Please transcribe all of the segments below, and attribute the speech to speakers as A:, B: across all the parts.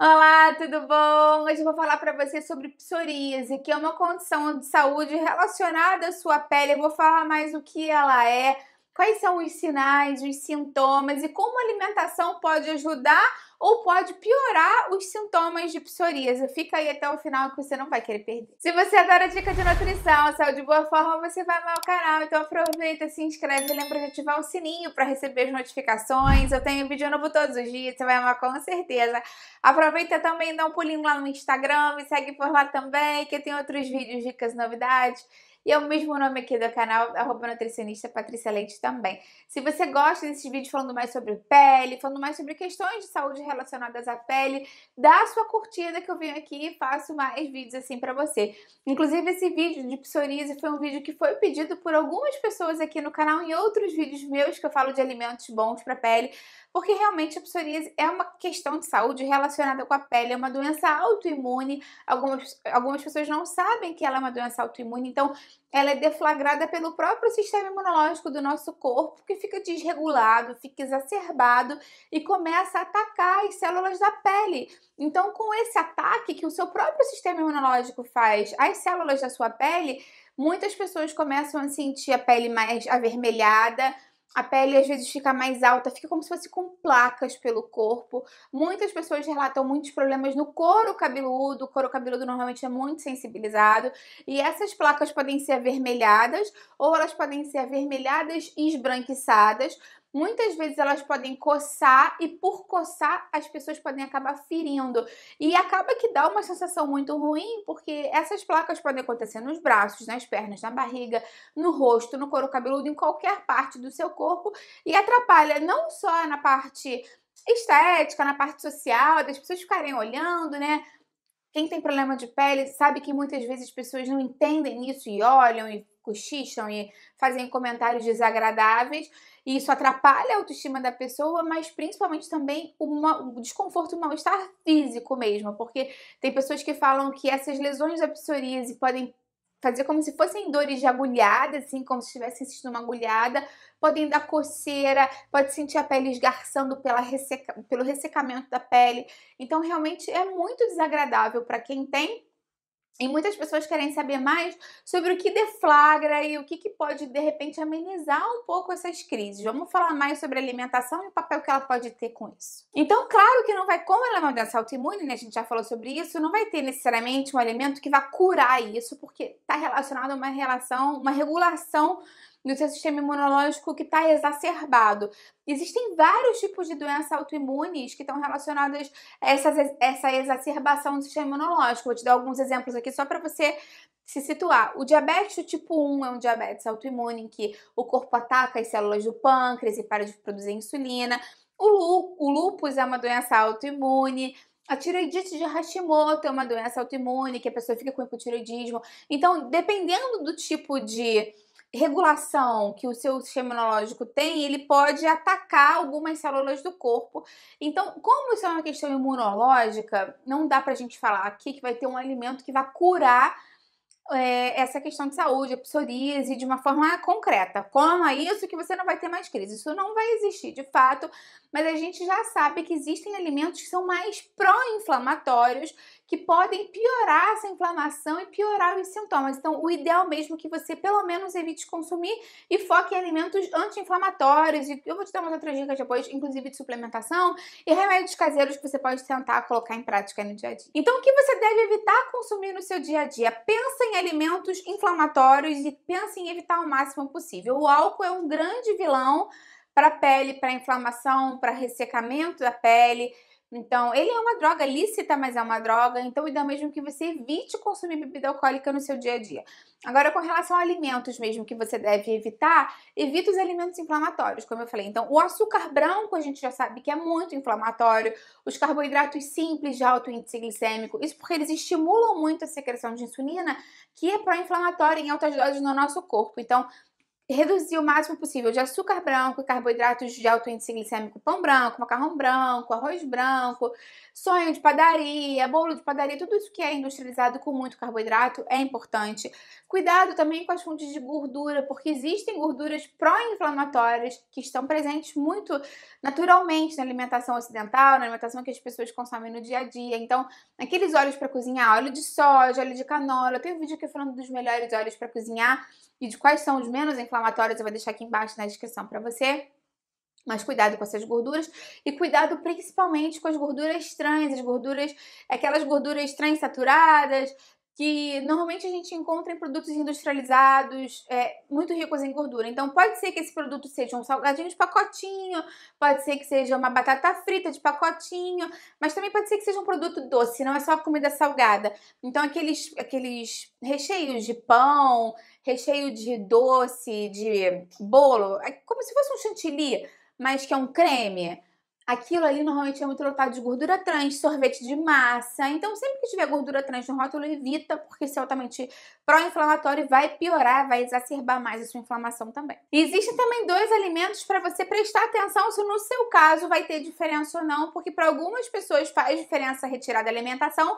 A: Olá, tudo bom? Hoje eu vou falar para você sobre psoríase, que é uma condição de saúde relacionada à sua pele. Eu vou falar mais o que ela é, quais são os sinais, os sintomas e como a alimentação pode ajudar ou pode piorar os sintomas de psoríase. Fica aí até o final que você não vai querer perder. Se você adora dica de nutrição, saúde de boa forma, você vai amar o canal. Então aproveita, se inscreve e lembra de ativar o sininho para receber as notificações. Eu tenho vídeo novo todos os dias, você vai amar com certeza. Aproveita também, dá um pulinho lá no Instagram, me segue por lá também, que tem outros vídeos, dicas, novidades. E é o mesmo nome aqui do canal, @nutricionista Patrícia Leite também. Se você gosta desses vídeos falando mais sobre pele, falando mais sobre questões de saúde relacionadas à pele, dá a sua curtida que eu venho aqui e faço mais vídeos assim pra você. Inclusive esse vídeo de psoríase foi um vídeo que foi pedido por algumas pessoas aqui no canal em outros vídeos meus que eu falo de alimentos bons pra pele, porque realmente a psoríase é uma questão de saúde relacionada com a pele, é uma doença autoimune. Algumas pessoas não sabem que ela é uma doença autoimune, então ela é deflagrada pelo próprio sistema imunológico do nosso corpo, que fica desregulado, fica exacerbado e começa a atacar as células da pele. Então, com esse ataque que o seu próprio sistema imunológico faz às células da sua pele, muitas pessoas começam a sentir a pele mais avermelhada, a pele às vezes fica mais alta, fica como se fosse com placas pelo corpo. Muitas pessoas relatam muitos problemas no couro cabeludo. O couro cabeludo normalmente é muito sensibilizado. E essas placas podem ser avermelhadas ou elas podem ser avermelhadas e esbranquiçadas. Muitas vezes elas podem coçar e por coçar as pessoas podem acabar ferindo. E acaba que dá uma sensação muito ruim, porque essas placas podem acontecer nos braços, nas pernas, na barriga, no rosto, no couro cabeludo, em qualquer parte do seu corpo e atrapalha não só na parte estética, na parte social, das pessoas ficarem olhando, né? Quem tem problema de pele sabe que muitas vezes as pessoas não entendem isso e olham e cochicham e fazem comentários desagradáveis, e isso atrapalha a autoestima da pessoa, mas principalmente também o desconforto, o mal-estar físico mesmo, porque tem pessoas que falam que essas lesões da psoríase podem fazer como se fossem dores de agulhada, assim, como se estivessem sentindo uma agulhada, podem dar coceira, pode sentir a pele esgarçando pelo ressecamento da pele. Então, realmente é muito desagradável para quem tem. E muitas pessoas querem saber mais sobre o que deflagra e o que pode, de repente, amenizar um pouco essas crises. Vamos falar mais sobre a alimentação e o papel que ela pode ter com isso. Então, claro que não vai, como ela é uma doença autoimune, né, a gente já falou sobre isso, não vai ter necessariamente um alimento que vá curar isso, porque está relacionado a uma regulação do seu sistema imunológico que está exacerbado. Existem vários tipos de doenças autoimunes que estão relacionadas a essa exacerbação do sistema imunológico. Vou te dar alguns exemplos aqui só para você se situar. O diabetes tipo 1 é um diabetes autoimune em que o corpo ataca as células do pâncreas e para de produzir insulina. O lúpus é uma doença autoimune. A tireoidite de Hashimoto é uma doença autoimune, que a pessoa fica com hipotireoidismo. Então, dependendo do tipo de regulação que o seu sistema imunológico tem, ele pode atacar algumas células do corpo. Então, como isso é uma questão imunológica, não dá pra gente falar aqui que vai ter um alimento que vai curar essa questão de saúde, a psoríase, de uma forma concreta. Coma isso que você não vai ter mais crise. Isso não vai existir de fato, mas a gente já sabe que existem alimentos que são mais pró-inflamatórios, que podem piorar essa inflamação e piorar os sintomas. Então, o ideal mesmo é que você pelo menos evite consumir e foque em alimentos anti-inflamatórios. E eu vou te dar umas outras dicas depois, inclusive de suplementação e remédios caseiros que você pode tentar colocar em prática no dia a dia. Então, o que você deve evitar consumir no seu dia a dia? Pensa em alimentos inflamatórios e pense em evitar o máximo possível. O álcool é um grande vilão para a pele, para inflamação, para ressecamento da pele. Então, ele é uma droga lícita, mas é uma droga. Então, o ideal mesmo que você evite consumir bebida alcoólica no seu dia a dia. Agora, com relação a alimentos mesmo que você deve evitar, evite os alimentos inflamatórios, como eu falei. Então, o açúcar branco a gente já sabe que é muito inflamatório. Os carboidratos simples de alto índice glicêmico, isso porque eles estimulam muito a secreção de insulina, que é pró-inflamatória em altas doses no nosso corpo. Então, reduzir o máximo possível de açúcar branco e carboidratos de alto índice glicêmico, pão branco, macarrão branco, arroz branco, sonho de padaria, bolo de padaria, tudo isso que é industrializado com muito carboidrato é importante. Cuidado também com as fontes de gordura, porque existem gorduras pró-inflamatórias que estão presentes muito naturalmente na alimentação ocidental, na alimentação que as pessoas consomem no dia a dia. Então, aqueles óleos para cozinhar, óleo de soja, óleo de canola, eu tenho um vídeo aqui falando dos melhores óleos para cozinhar e de quais são os menos inflamatórios, eu vou deixar aqui embaixo na descrição para você. Mas cuidado com essas gorduras e cuidado principalmente com as gorduras trans, aquelas gorduras trans saturadas, que normalmente a gente encontra em produtos industrializados, muito ricos em gordura. Então pode ser que esse produto seja um salgadinho de pacotinho, pode ser que seja uma batata frita de pacotinho, mas também pode ser que seja um produto doce, não é só comida salgada. Então aqueles recheios de pão, recheio de doce, de bolo, é como se fosse um chantilly, mas que é um creme, aquilo ali normalmente é muito lotado de gordura trans, sorvete de massa. Então, sempre que tiver gordura trans no rótulo, evita, porque isso é altamente pró-inflamatório e vai piorar, vai exacerbar mais a sua inflamação também. E existem também 2 alimentos para você prestar atenção se no seu caso vai ter diferença ou não, porque para algumas pessoas faz diferença retirar da alimentação,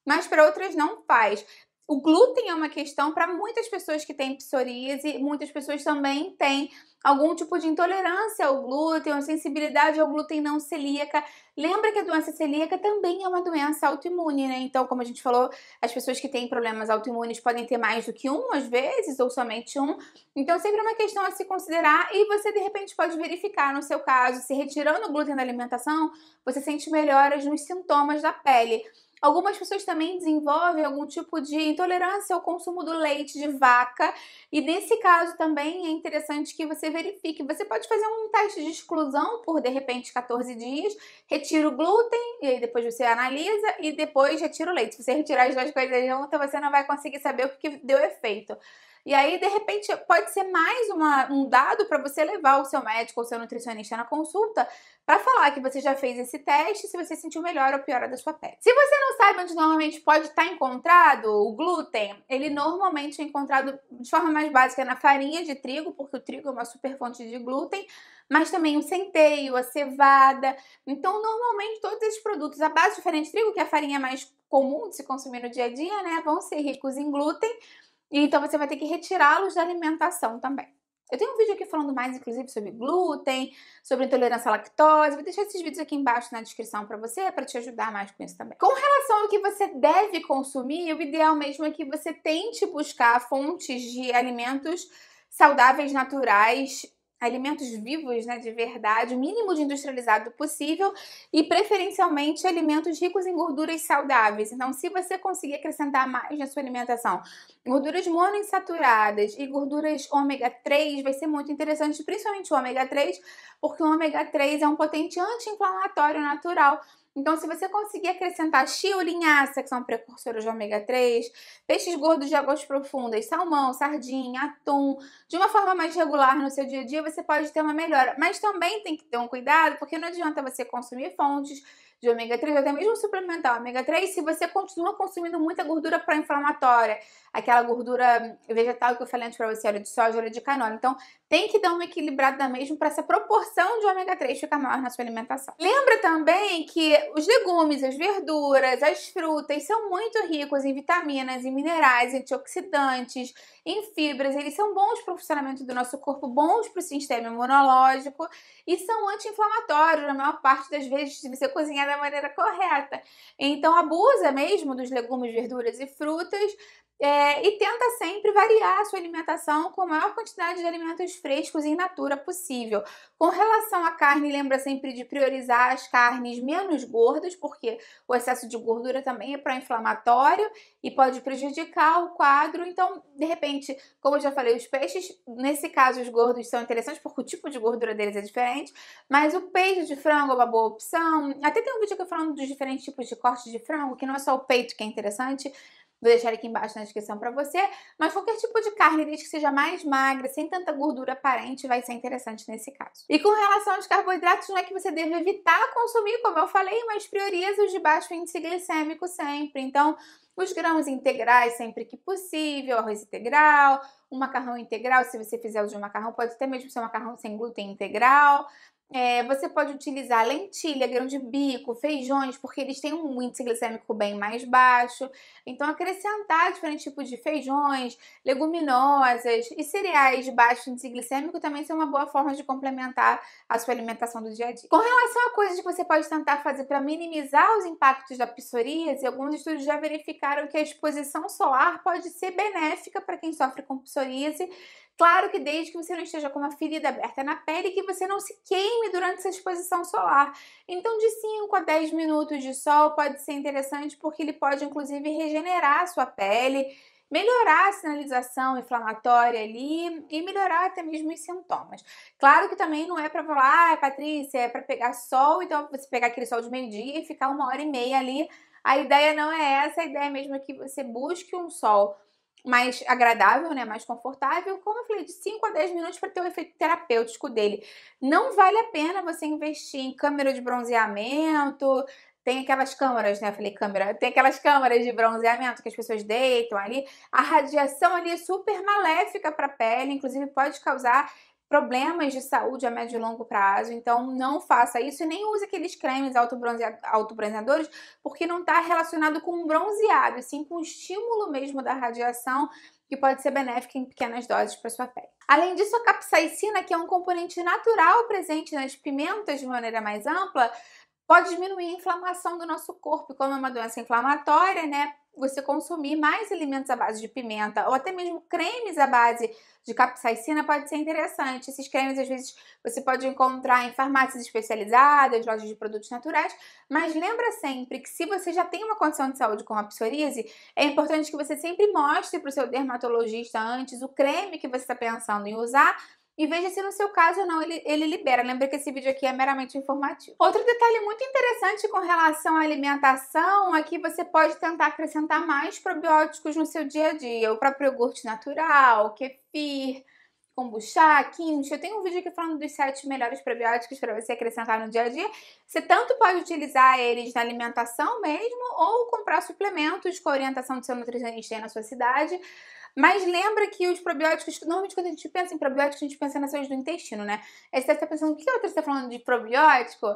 A: mas para outras não faz. O glúten é uma questão para muitas pessoas que têm psoríase, muitas pessoas também têm algum tipo de intolerância ao glúten, ou sensibilidade ao glúten não celíaca. Lembra que a doença celíaca também é uma doença autoimune, né? Então, como a gente falou, as pessoas que têm problemas autoimunes podem ter mais do que um, às vezes, ou somente um. Então, sempre é uma questão a se considerar e você, de repente, pode verificar no seu caso, se retirando o glúten da alimentação, você sente melhoras nos sintomas da pele. Algumas pessoas também desenvolvem algum tipo de intolerância ao consumo do leite de vaca e nesse caso também é interessante que você verifique. Você pode fazer um teste de exclusão por, de repente, 14 dias, retira o glúten e aí depois você analisa e depois retira o leite. Se você retirar as 2 coisas juntas, você não vai conseguir saber o que deu efeito. E aí, de repente, pode ser mais um dado para você levar o seu médico ou seu nutricionista na consulta para falar que você já fez esse teste, se você sentiu melhor ou pior da sua pele. Se você não sabe onde normalmente pode estar encontrado o glúten, ele normalmente é encontrado de forma mais básica na farinha de trigo, porque o trigo é uma super fonte de glúten, mas também o centeio, a cevada. Então, normalmente, todos esses produtos à base de farinha de trigo, que é a farinha mais comum de se consumir no dia a dia, né, vão ser ricos em glúten. Então, você vai ter que retirá-los da alimentação também. Eu tenho um vídeo aqui falando mais, inclusive, sobre glúten, sobre intolerância à lactose. Vou deixar esses vídeos aqui embaixo na descrição para você, para te ajudar mais com isso também. Com relação ao que você deve consumir, o ideal mesmo é que você tente buscar fontes de alimentos saudáveis, naturais, alimentos vivos, né, de verdade, o mínimo de industrializado possível e preferencialmente alimentos ricos em gorduras saudáveis. Então, se você conseguir acrescentar mais na sua alimentação, gorduras monoinsaturadas e gorduras ômega 3, vai ser muito interessante, principalmente o ômega 3, porque o ômega 3 é um potente anti-inflamatório natural. Então, se você conseguir acrescentar chia ou linhaça, que são precursoras de ômega 3, peixes gordos de águas profundas, salmão, sardinha, atum, de uma forma mais regular no seu dia a dia, você pode ter uma melhora. Mas também tem que ter um cuidado, porque não adianta você consumir fontes de ômega 3, ou até mesmo suplementar ômega 3, se você continua consumindo muita gordura pró-inflamatória, aquela gordura vegetal que eu falei antes pra você, óleo de soja, óleo de canola. Então, tem que dar uma equilibrada mesmo para essa proporção de ômega 3 ficar maior na sua alimentação. Lembra também que os legumes, as verduras, as frutas são muito ricos em vitaminas, em minerais, antioxidantes, em fibras. Eles são bons para o funcionamento do nosso corpo, bons para o sistema imunológico e são anti-inflamatórios na maior parte das vezes se você cozinhar da maneira correta. Então, abusa mesmo dos legumes, verduras e frutas. E tenta sempre variar a sua alimentação com a maior quantidade de alimentos frescos e in natura possível. Com relação à carne, lembra sempre de priorizar as carnes menos gordas, porque o excesso de gordura também é pró-inflamatório e pode prejudicar o quadro. Então, de repente, como eu já falei, os peixes, nesse caso os gordos são interessantes porque o tipo de gordura deles é diferente, mas o peito de frango é uma boa opção. Até tem um vídeo aqui falando dos diferentes tipos de cortes de frango, que não é só o peito que é interessante. Vou deixar aqui embaixo na descrição para você, mas qualquer tipo de carne, desde que seja mais magra, sem tanta gordura aparente, vai ser interessante nesse caso. E com relação aos carboidratos, não é que você deve evitar consumir, como eu falei, mas prioriza os de baixo índice glicêmico sempre. Então, Os grãos integrais sempre que possível, arroz integral, um macarrão integral, se você fizer uso de macarrão, pode até mesmo ser um macarrão sem glúten integral. Você pode utilizar lentilha, grão de bico, feijões, porque eles têm um índice glicêmico bem mais baixo. Então, acrescentar diferentes tipos de feijões, leguminosas e cereais de baixo índice glicêmico também são uma boa forma de complementar a sua alimentação do dia a dia. Com relação a coisas que você pode tentar fazer para minimizar os impactos da psoríase, alguns estudos já verificaram que a exposição solar pode ser benéfica para quem sofre com psoríase. Claro que desde que você não esteja com uma ferida aberta na pele e que você não se queime durante essa exposição solar. Então, de 5 a 10 minutos de sol pode ser interessante porque ele pode, inclusive, regenerar a sua pele, melhorar a sinalização inflamatória ali e melhorar até mesmo os sintomas. Claro que também não é para falar, Patrícia, é para pegar sol, então você pegar aquele sol de meio-dia e ficar 1h30 ali. A ideia não é essa, a ideia mesmo é que você busque um sol mais agradável, né, mais confortável, como eu falei, de 5 a 10 minutos para ter o efeito terapêutico dele. Não vale a pena você investir em câmera de bronzeamento, tem aquelas câmeras, né, eu falei câmera, tem aquelas câmeras de bronzeamento que as pessoas deitam ali, a radiação ali é super maléfica para a pele, inclusive pode causar problemas de saúde a médio e longo prazo, então não faça isso e nem use aqueles cremes autobronzeadores, porque não está relacionado com um bronzeado, sim com o estímulo mesmo da radiação, que pode ser benéfica em pequenas doses para sua pele. Além disso, a capsaicina, que é um componente natural presente nas pimentas de maneira mais ampla, pode diminuir a inflamação do nosso corpo. Como é uma doença inflamatória, né? Você consumir mais alimentos à base de pimenta ou até mesmo cremes à base de capsaicina pode ser interessante. Esses cremes, às vezes, você pode encontrar em farmácias especializadas, lojas de produtos naturais, mas lembra sempre que se você já tem uma condição de saúde como a psoríase, é importante que você sempre mostre para o seu dermatologista antes o creme que você está pensando em usar e veja se no seu caso ou não ele libera. Lembra que esse vídeo aqui é meramente informativo. Outro detalhe muito interessante com relação à alimentação é que você pode tentar acrescentar mais probióticos no seu dia a dia. O próprio iogurte natural, kefir, kombucha, kimchi. Eu tenho um vídeo aqui falando dos 7 melhores probióticos para você acrescentar no dia a dia. Você tanto pode utilizar eles na alimentação mesmo ou comprar suplementos com a orientação do seu nutricionista aí na sua cidade. Mas lembra que os probióticos, normalmente quando a gente pensa em probióticos, a gente pensa na saúde do intestino, né? Aí você deve estar pensando, o que a outra está falando de probiótico?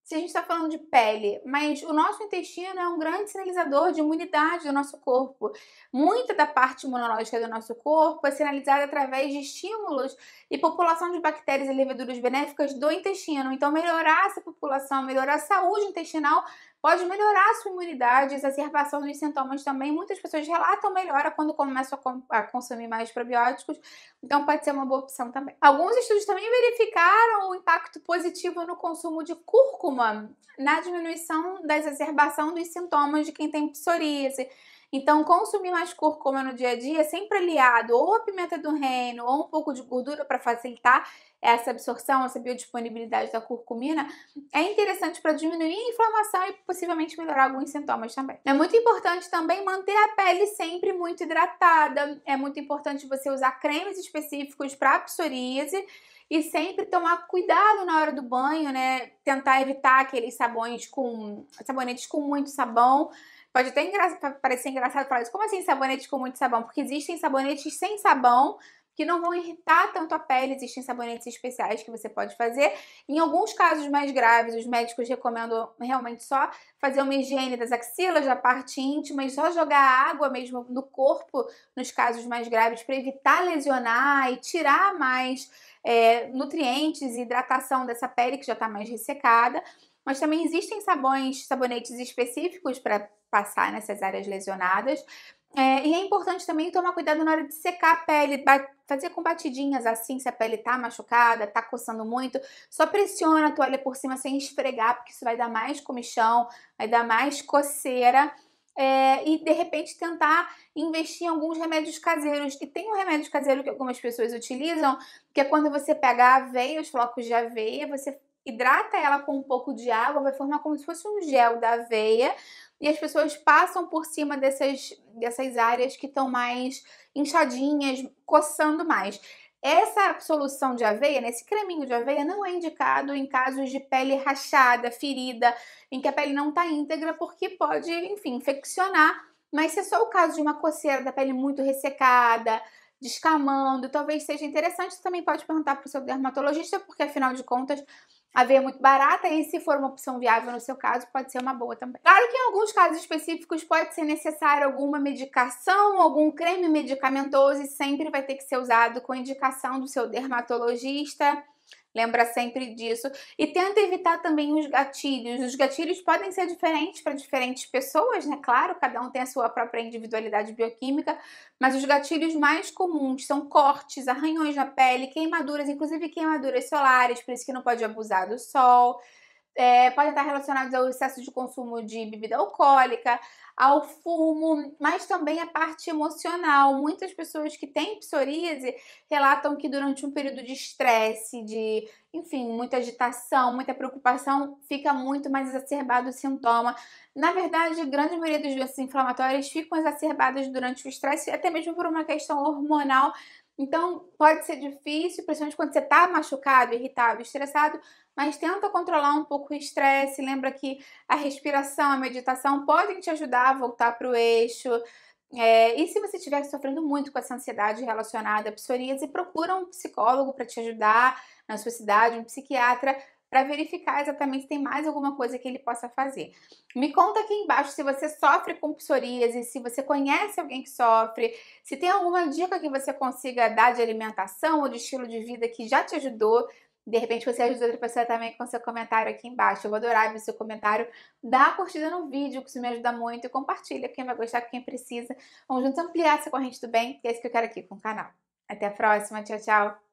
A: Se a gente está falando de pele, mas o nosso intestino é um grande sinalizador de imunidade do nosso corpo. Muita da parte imunológica do nosso corpo é sinalizada através de estímulos e população de bactérias e leveduras benéficas do intestino. Então, melhorar essa população, melhorar a saúde intestinal, pode melhorar a sua imunidade, exacerbação dos sintomas também. Muitas pessoas relatam melhora quando começam a consumir mais probióticos, então pode ser uma boa opção também. Alguns estudos também verificaram o impacto positivo no consumo de cúrcuma na diminuição da exacerbação dos sintomas de quem tem psoríase. Então, consumir mais cúrcuma no dia a dia, sempre aliado ou a pimenta do reino ou um pouco de gordura para facilitar essa absorção, essa biodisponibilidade da curcumina, é interessante para diminuir a inflamação e possivelmente melhorar alguns sintomas também. É muito importante também manter a pele sempre muito hidratada, é muito importante você usar cremes específicos para psoríase e sempre tomar cuidado na hora do banho, né? Tentar evitar aqueles sabonetes com muito sabão. Pode até parecer engraçado falar isso. Como assim sabonete com muito sabão? Porque existem sabonetes sem sabão que não vão irritar tanto a pele. Existem sabonetes especiais que você pode fazer. Em alguns casos mais graves, os médicos recomendam realmente só fazer uma higiene das axilas, da parte íntima, e só jogar água mesmo no corpo, nos casos mais graves, para evitar lesionar e tirar mais nutrientes e hidratação dessa pele que já está mais ressecada. Mas também existem sabonetes específicos para passar nessas áreas lesionadas. E é importante também tomar cuidado na hora de secar a pele, fazer com batidinhas assim, se a pele tá machucada, tá coçando muito, só pressiona a toalha por cima sem esfregar, porque isso vai dar mais comichão, vai dar mais coceira. E de repente tentar investir em alguns remédios caseiros. E tem um remédio caseiro que algumas pessoas utilizam, que é quando você pega a aveia, os flocos de aveia, você hidrata ela com um pouco de água, vai formar como se fosse um gel da aveia, e as pessoas passam por cima dessas áreas que estão mais inchadinhas, coçando mais. Essa solução de aveia, né, esse creminho de aveia, não é indicado em casos de pele rachada, ferida, em que a pele não está íntegra, porque pode, enfim, infeccionar Mas se é só o caso de uma coceira da pele muito ressecada, descamando, talvez seja interessante, você também pode perguntar para o seu dermatologista, porque afinal de contas a veia é muito barata e se for uma opção viável no seu caso, pode ser uma boa também. Claro que em alguns casos específicos pode ser necessário alguma medicação, algum creme medicamentoso e sempre vai ter que ser usado com indicação do seu dermatologista. Lembra sempre disso. E tenta evitar também os gatilhos. Os gatilhos podem ser diferentes para diferentes pessoas, né? Claro, cada um tem a sua própria individualidade bioquímica, mas os gatilhos mais comuns são cortes, arranhões na pele, queimaduras, inclusive queimaduras solares, por isso que não pode abusar do sol. Podem estar relacionados ao excesso de consumo de bebida alcoólica, ao fumo, mas também a parte emocional. Muitas pessoas que têm psoríase relatam que durante um período de estresse, de, enfim, muita agitação, muita preocupação, fica muito mais exacerbado o sintoma. Na verdade, a grande maioria das doenças inflamatórias ficam exacerbadas durante o estresse, até mesmo por uma questão hormonal. Então, pode ser difícil, principalmente quando você está machucado, irritado, estressado, mas tenta controlar um pouco o estresse. Lembra que a respiração, a meditação podem te ajudar a voltar para o eixo. E se você estiver sofrendo muito com essa ansiedade relacionada à psoríase, procura um psicólogo para te ajudar na sua cidade, um psiquiatra, para verificar exatamente se tem mais alguma coisa que ele possa fazer. Me conta aqui embaixo se você sofre com psoríase, se você conhece alguém que sofre, se tem alguma dica que você consiga dar de alimentação ou de estilo de vida que já te ajudou. De repente você ajuda outra pessoa também com seu comentário aqui embaixo. Eu vou adorar ver seu comentário. Dá a curtida no vídeo, que isso me ajuda muito. E compartilha quem vai gostar, quem precisa. Vamos juntos ampliar essa corrente do bem, que é isso que eu quero aqui com o canal. Até a próxima. Tchau, tchau.